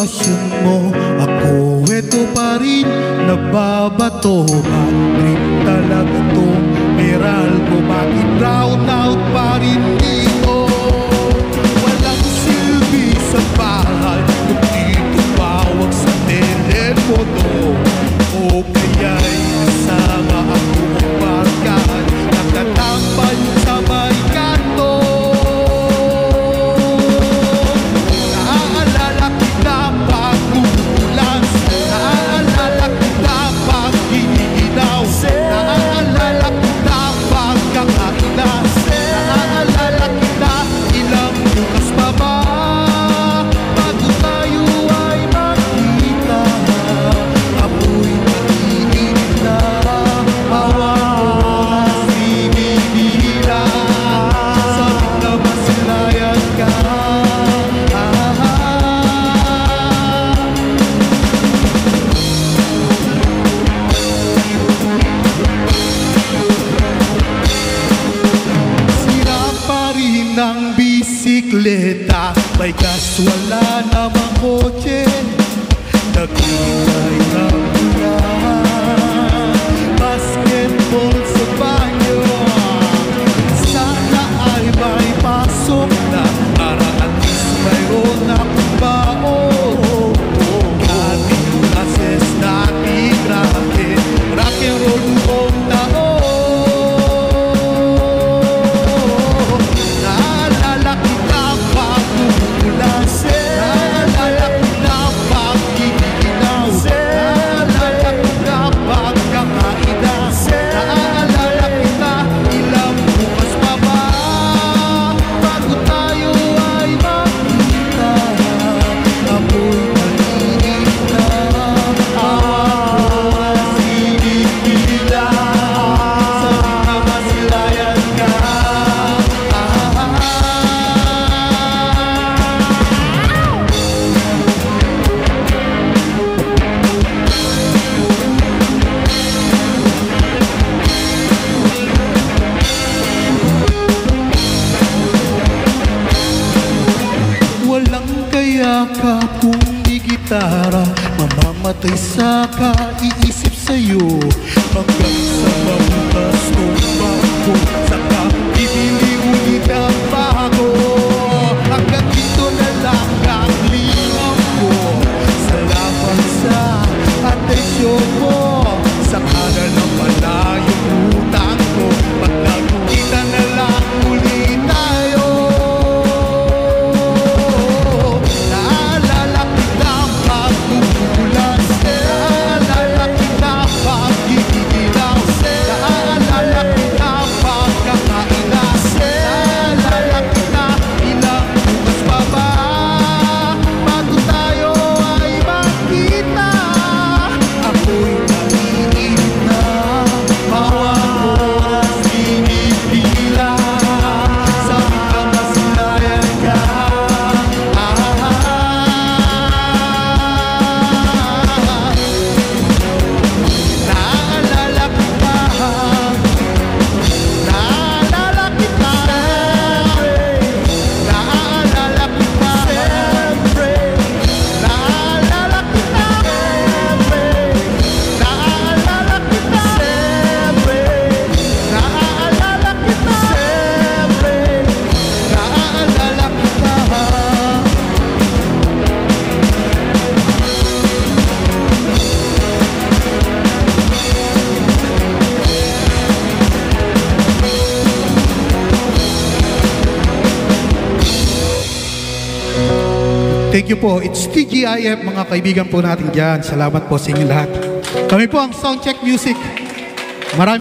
bakasyon mo. Ako eto pa rin, nagbabato. Bad trip talaga tong meral ko. Bakit brown out pa rin dito? Walang silbi sa bahay kung di tumawag sa telepono. O kaya'y kasama ako magbarkad, nagtatambay sa may kanto. Naaalala kita pag umuulan, naaalala kita pag giniginaw, naaalala kita pag kakainan, naaalala kita ilang bukas pa ba bago tayo ay magkita. Amoy mainit na hawa mo si bibila, sabik na masilayan ka. Sira pa rin ang bisikleta, may gas wala namang kotse. Naghihintay ng ulan, basketball sa banyo. Sana ay may pasok na para at least mayroon akong baon. Ating classes natin rock and roll buong taon. Naalala kita pag umuulan, naalala kita pag giniginaw, naalala kita pag kakainan, naalala kita ilang bukas pa ba bago tayo ay magkita. Amoy mainit na hawa mo sinigila, sabik na masilayan ka. Walang kayakap kung di gitara, mamamatay sa kaiisip sa'yo. Hanggang sa mabutas kong bangko, saka ibili ulit ang bago. Hanggang dito na lang ang lingam ko, salamat sa atensyon mo. Saka na lang pala yung utang ko, pag nagkita na lang ulit tayo. Naalala kita pag umuulan, naalala kita pag giniginaw, naalala kita pag kakainan, naalala kita ilang bukas pa ba bago tayo ay magkita. Ako'y naiinit na hawa mo sinipila, sabik na masilayan ka. Naalala kita, naalala kita, naalala kita, naalala kita, naalala kita, naalala kita, naalala kita. Thank you po. It's TGIF, mga kaibigan po natin dyan. Salamat po sa inyo lahat. Kami po ang Soundcheck Music. Maraming